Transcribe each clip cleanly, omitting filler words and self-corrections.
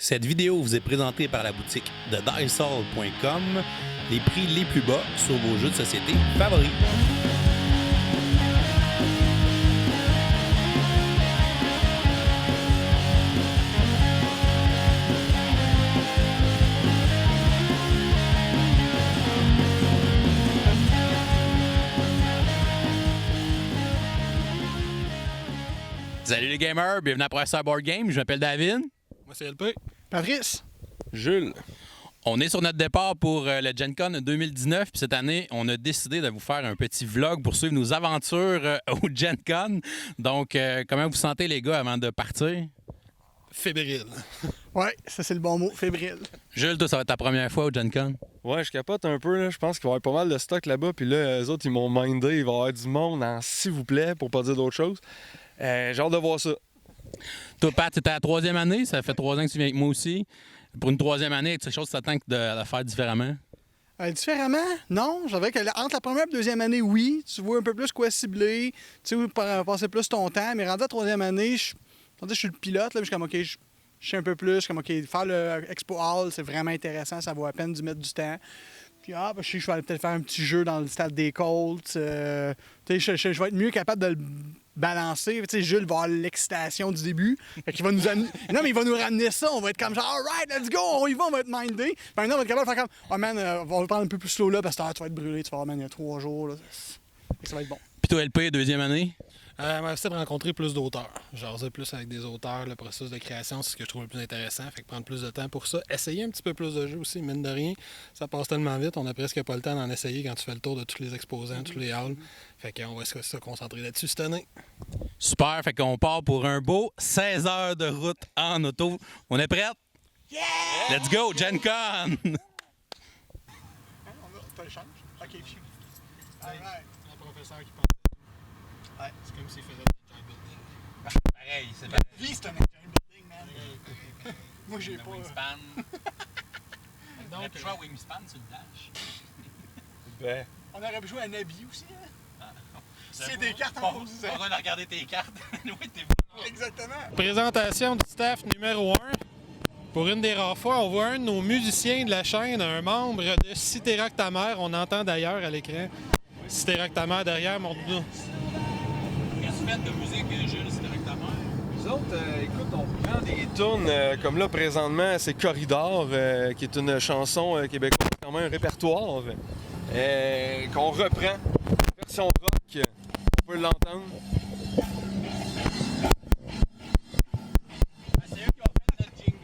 Cette vidéo vous est présentée par la boutique de Dicehall.com, les prix les plus bas sur vos jeux de société favoris. Salut les gamers, bienvenue à Professeur Board Game, je m'appelle David. Moi c'est LP. Patrice. Jules. On est sur notre départ pour le Gen Con 2019, puis cette année, on a décidé de vous faire un petit vlog pour suivre nos aventures au Gen Con. Donc, comment vous sentez les gars avant de partir? Fébrile. Ouais, ça c'est le bon mot, fébrile. Jules, toi, ça va être ta première fois au Gen Con? Ouais, je capote un peu, là. Je pense qu'il va y avoir pas mal de stock là-bas. Puis là, eux autres, ils m'ont mindé. Il va y avoir du monde en s'il vous plaît, pour pas dire d'autre chose. J'ai hâte de voir ça. Toi, Pat, c'était la troisième année. Ça fait 3 ans que tu viens avec moi aussi. Pour une troisième année, est-ce quelque chose que tu t'attends de faire différemment? Différemment, non. J'avais que entre la première et la deuxième année, oui. Tu vois un peu plus quoi cibler. Tu sais, passer plus ton temps. Mais rendu à la troisième année, je suis le pilote. Là, je suis comme, OK, je sais un peu plus. Je suis comme, OK, faire le Expo Hall, c'est vraiment intéressant. Ça vaut la peine d'y mettre du temps. Puis, je sais que je vais peut-être faire un petit jeu dans le stade des Colts. Je vais être mieux capable de le balancer. Tu sais, Jules va avoir l'excitation du début. Fait qu'il va nous amener... Non, mais il va nous ramener ça. On va être comme genre, all right, let's go, on y va, on va être mindé. Maintenant, on va être capable de faire comme, oh man, on va prendre un peu plus slow là parce que tu vas être brûlé. Tu vas avoir, man, il y a 3 jours. Là. Ça va être bon. Puis toi, LP, deuxième année? C'est de rencontrer plus d'auteurs. Jaser plus avec des auteurs, le processus de création, c'est ce que je trouve le plus intéressant. Fait que prendre plus de temps pour ça. Essayer un petit peu plus de jeux aussi, mine de rien. Ça passe tellement vite, on n'a presque pas le temps d'en essayer quand tu fais le tour de tous les exposants, tous les halls. Fait qu'on va se concentrer là-dessus cette année. Super, fait qu'on part pour un beau 16 heures de route en auto. On est prêts? Yeah! Let's go, Gen Con! T'as le change? OK, all right. Un professeur qui pense. Ouais. C'est comme s'il faisait de giant building. Pareil, c'est La vie, c'est un engine building, man. Moi, j'ai pas... Wingspan. Donc, On a pu jouer à Wingspan sur le dash. Ben. On aurait pu jouer à Nabi aussi, hein? C'est des cartes en position. On va regarder tes cartes. Oui, t'es bon. Exactement. présentation du staff numéro 1. Pour une des rares fois, on voit un de nos musiciens de la chaîne, un membre de Citerac ta mère. On entend d'ailleurs à l'écran Citerac ta mère derrière, montre-nous. Qu'est-ce que tu fais de musique, Jules, c'est directement? Nous autres, écoute, on prend des tunes, comme là, présentement, c'est Corridor, qui est une chanson québécoise, quand même un répertoire, qu'on reprend. Version rock, on peut l'entendre. C'est eux qui ont fait notre jingle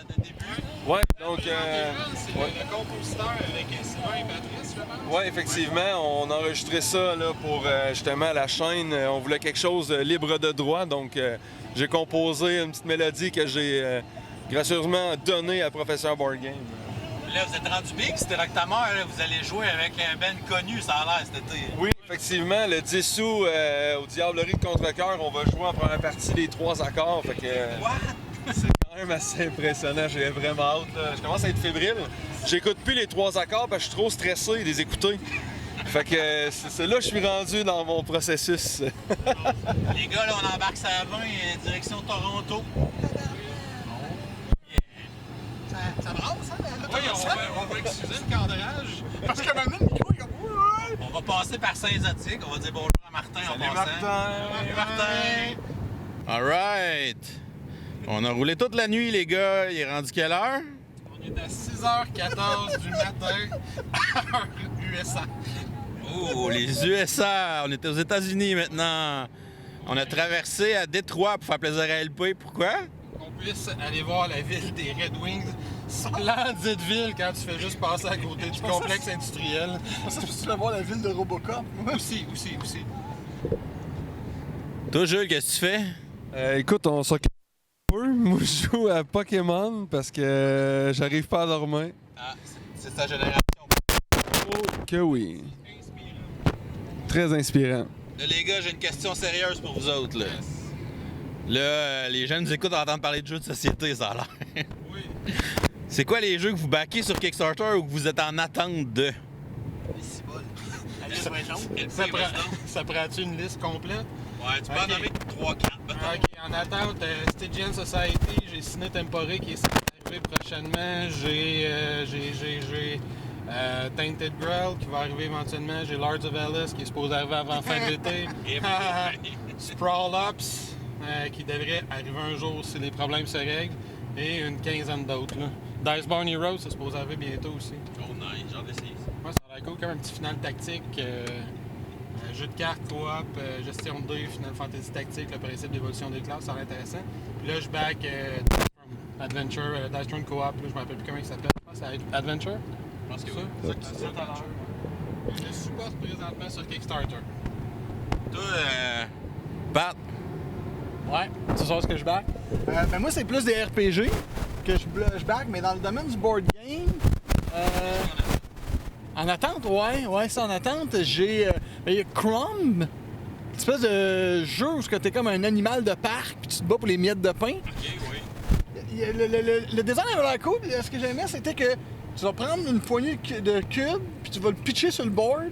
de début. Ouais, donc... C'est ouais. le compositeur avec Sylvain et Patrice, je pense. Ouais, effectivement, on a enregistré ça là, pour justement la chaîne. On voulait quelque chose libre de droit, donc j'ai composé une petite mélodie que j'ai gracieusement donnée à Professeur Board Game. Là, vous êtes rendu big, c'était Rectameur, vous allez jouer avec un band connu, ça a l'air cet été. Oui, effectivement, le 10 août au Diablerie de Contrecœur, on va jouer en première partie les 3 accords. Fait que, What? c'est quand même assez impressionnant, j'ai vraiment hâte. Là. Je commence à être fébrile. J'écoute plus les 3 accords parce que je suis trop stressé de les écouter. Fait que c'est là que je suis rendu dans mon processus. Les gars, là, on embarque ça à 20, direction Toronto. Ça brasse, hein? Oui, on va excuser le cadrage. Parce que maintenant, le micro, il est comme... Ouais. On va passer par Saint-Zotique, on va dire bonjour à Martin en Salut passant. Salut Martin! Alright! On a roulé toute la nuit, les gars. Il est rendu quelle heure? On est à 6h14 du matin, heure USA. Oh, les USA! On est aux États-Unis maintenant. On a traversé à Détroit pour faire plaisir à LP. Pourquoi? Qu'on puisse aller voir la ville des Red Wings. Splendide ville quand tu fais juste passer à côté du complexe industriel. Ça, je peux voir la ville de Robocop. Aussi. Toi, Jules, qu'est-ce que tu fais? Écoute, on s'occupe un peu. Moi, je joue à Pokémon parce que j'arrive pas à dormir. Ah, c'est sa génération. Oh, que oui. Très inspirant. Là, les gars, j'ai une question sérieuse pour vous autres. Là, les gens nous écoutent entendre parler de jeux de société, ça a l'air. Oui. C'est quoi les jeux que vous backez sur Kickstarter ou que vous êtes en attente de? Ça prend-tu une liste complète? Ouais, tu peux en Ok. nommer 3-4. Ok, en attente, Stygian Society, j'ai signé Temporé qui est arriver prochainement, j'ai Tainted Grail qui va arriver éventuellement. J'ai Lords of Alice qui est supposé arriver avant la fin de l'été. Sprawl Ups qui devrait arriver un jour si les problèmes se règlent. Et une quinzaine d'autres. Diceborn Heroes, c'est supposé arriver bientôt aussi. Oh nice, j'ai hâte d'essayer ça. Ouais, ça a l'air cool, comme un petit final tactique. Jeu de cartes, coop, gestion de dés, Final Fantasy tactique, le principe d'évolution des classes, ça a l'air intéressant. Puis là, je back Adventure, Dice Throne coop, là, je me rappelle plus comment il s'appelle. Je pense que c'est Adventure. Je pense que C'est oui. ça? C'est ça tout à l'heure. Je le supporte présentement sur Kickstarter. Toi, Pat, Ouais. Tu sais ce que je back? Ben moi, c'est plus des RPG que je back, mais dans le domaine du board game. En attente, ouais, c'est en attente. J'ai Crumb, une espèce de jeu où tu es comme un animal de parc puis tu te bats pour les miettes de pain. ok, oui. Le design avait l'air cool. Ce que j'aimais, c'était que tu vas prendre une poignée de cubes puis tu vas le pitcher sur le board.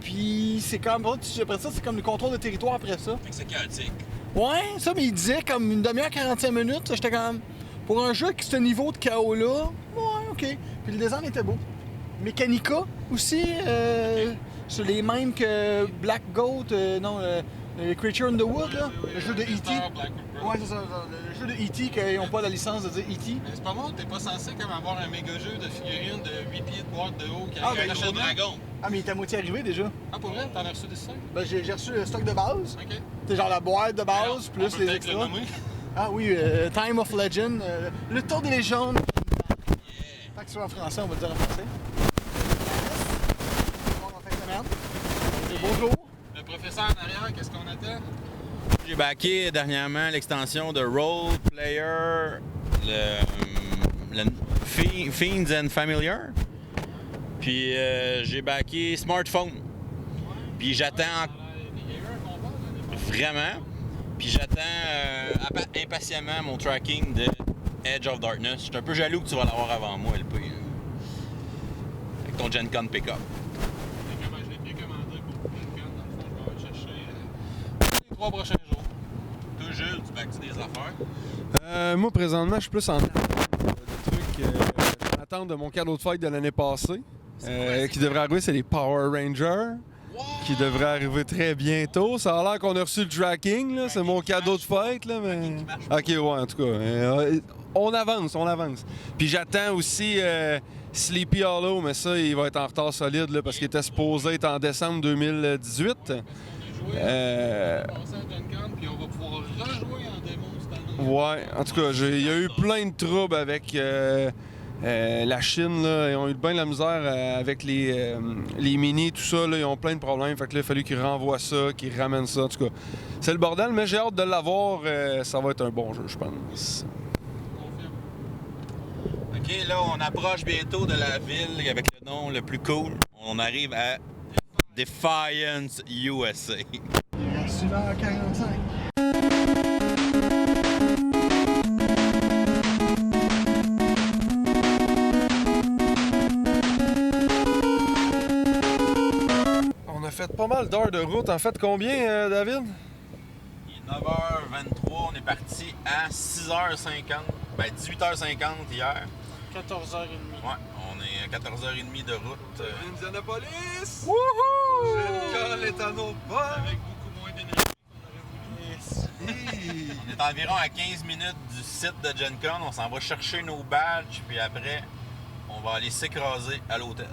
Puis c'est comme. Après ça, c'est comme le contrôle de territoire après ça. Fait que c'est chaotique. Ouais, ça, mais il disait comme une demi-heure, 45 minutes. J'étais comme. Pour un jeu qui ce niveau de KO-là, ouais, ok. Puis le design était beau. Mechanica aussi, c'est les mêmes que Black Goat, le Creature in the Wood, là, le jeu de E.T. Ouais, c'est ça, le jeu de E.T. qu'ils n'ont pas la licence de dire E.T. Mais c'est pas bon, t'es pas censé comme avoir un méga jeu de figurines de 8 pieds de boîte de haut qui Ah, arrive ben, à Le dragon. Ah, mais il est à moitié arrivé déjà. Ah, pour vrai? T'en as reçu des 5? Ben, j'ai reçu le stock de base. Ok. C'est genre la boîte de base, On plus peut les peut-être le extras. nommer. Ah oui, Time of Legend, le tour des légendes. Tant que ce soit en français, on va le dire en français. Bonjour. Le professeur en arrière, qu'est-ce qu'on attend? J'ai backé dernièrement l'extension de Role Player, le Fiends and Familiar. Puis j'ai backé Smartphone. Puis j'attends Il y a eu un combat, là, vraiment. Puis j'attends impatiemment mon tracking de Edge of Darkness. Je suis un peu jaloux que tu vas l'avoir avant moi, LP. Avec ton Gen Con pick-up. je l'ai précommandé pour Gen Con. Dans le fond, je vais aller chercher les 3 prochains jours. Toi, Jules, tu backes des affaires? Moi, présentement, je suis plus en attente de trucs. En attente de mon cadeau de fête de l'année passée. Qui devrait arriver, c'est les Power Rangers. Qui devrait arriver très bientôt. Ça a l'air qu'on a reçu le tracking, là. C'est mon cadeau de fête, là, mais... Ok, ouais, en tout cas. On avance. Puis j'attends aussi Sleepy Hollow, mais ça, il va être en retard solide, là, parce qu'il était supposé être en décembre 2018. On a joué, on va passer à Gen Con, puis on va pouvoir rejouer en démo cette année. Ouais, en tout cas, il y a eu plein de troubles avec la Chine, là. Ils ont eu bien de la misère avec les minis, tout ça, là. Ils ont plein de problèmes. Fait que là, il a fallu qu'ils renvoient ça, qu'ils ramènent ça. En tout cas, c'est le bordel, mais j'ai hâte de l'avoir. Ça va être un bon jeu, je pense. OK, là, on approche bientôt de la ville avec le nom le plus cool. On arrive à Defiance, USA. Il reste 1h45. On a fait pas mal d'heures de route. En fait, combien, David? Il est 9h23, on est parti à 6h50. Ben, 18h50 hier. 14h30. Ouais, on est à 14h30 de route. Indianapolis! Wouhou! Gen Con est à nos pas! Avec beaucoup moins d'énergie qu'on aurait voulu. On est environ à 15 minutes du site de Gen Con. On s'en va chercher nos badges, puis après, on va aller s'écraser à l'hôtel.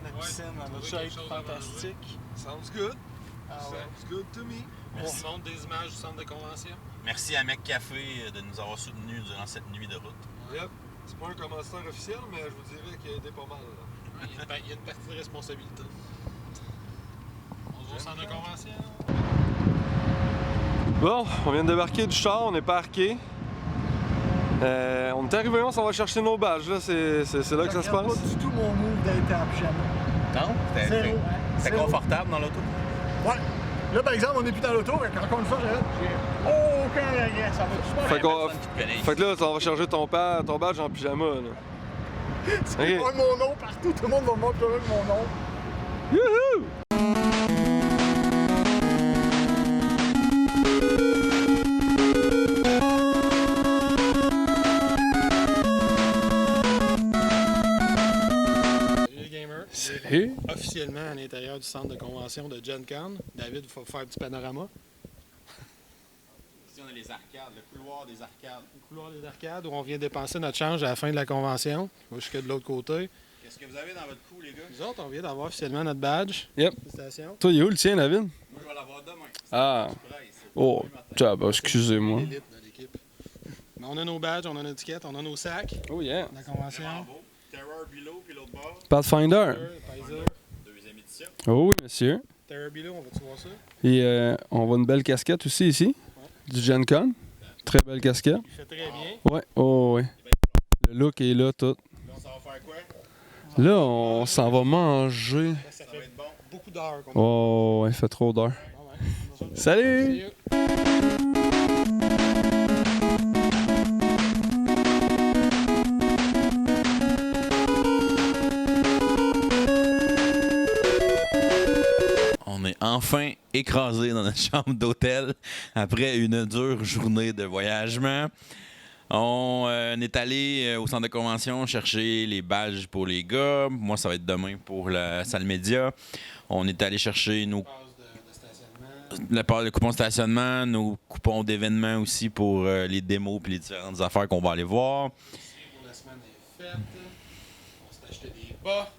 La piscine, elle va être fantastique. Sounds good. Ah ouais. Sounds good to me. On montre des images du centre de convention. Merci à McCafé de nous avoir soutenus durant cette nuit de route. Yep. C'est pas un commentaire officiel, mais je vous dirais qu'il a aidé pas mal. Là. Il y a une partie de responsabilité. On se voit au centre de convention. Bon, on vient de débarquer du char, on est parqué. On est arrivé, on s'en va chercher nos badges, là. C'est là que ça se passe. Pas du tout mon move d'être en pyjama. Non? Zéro. C'était Zéro. confortable dans l'auto? Ouais. Là, par exemple, on n'est plus dans l'auto, mais encore une fois, j'ai aucun regret. Ça va super Fait, bien. qu'on- Personne qui te connaît. fait que là, on va charger ton badge en pyjama, là. C'est Ok. pas mon nom partout. Tout le monde va me voir avec mon nom. Youhou! officiellement à l'intérieur du centre de convention de Gen Con. David, il faut faire un petit panorama. Ici, on a les arcades, le couloir des arcades. Le couloir des arcades où on vient dépenser notre change à la fin de la convention. On va jusque de l'autre côté. Qu'est-ce que vous avez dans votre cou, les gars? Nous autres, on vient d'avoir officiellement notre badge. Yep. Félicitations. Toi, il est où le tien, David? Moi, je vais l'avoir demain. Ah. Surprise. Oh, job, excusez-moi. L'élite de l'équipe. Mais on a nos badges, on a nos étiquettes, on a nos sacs Oh yeah. de la convention. Vraiment beau. Terror Below, puis l'autre bord. Pathfinder. Pfizer. Deuxième édition. Oh oui, monsieur. Terror Below, on va-tu voir ça? Et on voit une belle casquette aussi ici. Du Gen Con. Très belle casquette. Il fait très bien. Ouais, oh ouais. Le look est là, tout. Là, on s'en va faire quoi? Là, on s'en va manger. Ça Ça fait va être bon. beaucoup d'heures qu'on Oh, ouais, il fait trop d'heures. Bon, ouais. Salut! On est enfin écrasé dans notre chambre d'hôtel après une dure journée de voyagement. On est allé au centre de convention chercher les badges pour les gars. Moi, ça va être demain pour la salle média. On est allé chercher nos le coupon de stationnement, nos coupons d'événements aussi pour les démos et les différentes affaires qu'on va aller voir. Pour la semaine est faite. On s'est acheté des bas.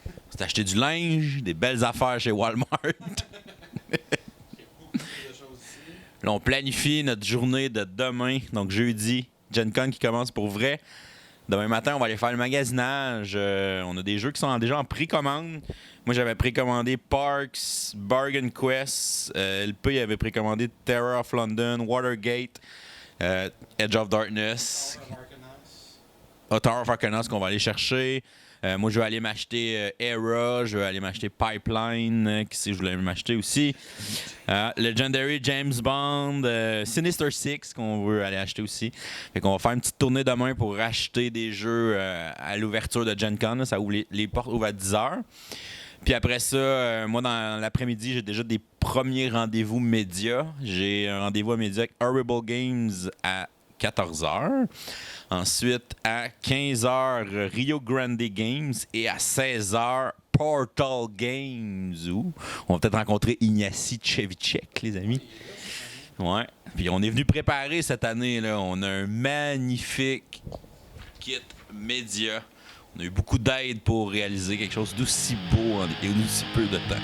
On s'est acheté du linge, des belles affaires chez Walmart. Il y a beaucoup de choses ici. Là, on planifie notre journée de demain, donc jeudi, Gen Con qui commence pour vrai. Demain matin, on va aller faire le magasinage. On a des jeux qui sont déjà en précommande. Moi, j'avais précommandé Parks, Bargain Quest. LP avait précommandé Terror of London, Watergate, Edge of Darkness, Tower of Arcanas qu'on va aller chercher. Moi, je vais aller m'acheter Era, je vais aller m'acheter Pipeline, qui c'est que je voulais m'acheter aussi. Legendary James Bond, Sinister Six qu'on veut aller acheter aussi. Fait qu'on va faire une petite tournée demain pour acheter des jeux à l'ouverture de Gen Con. Là. Ça ouvre les portes ouvrent à 10h. Puis après ça, moi, dans l'après-midi, j'ai déjà des premiers rendez-vous médias. J'ai un rendez-vous à médias avec Horrible Games à 14h. Ensuite, à 15h, Rio Grande Games. Et à 16h, Portal Games. Où on va peut-être rencontrer Ignacy Chevicek, les amis. Ouais. Puis on est venu préparer cette année, là. On a un magnifique kit média. On a eu beaucoup d'aide pour réaliser quelque chose d'aussi beau en aussi peu de temps.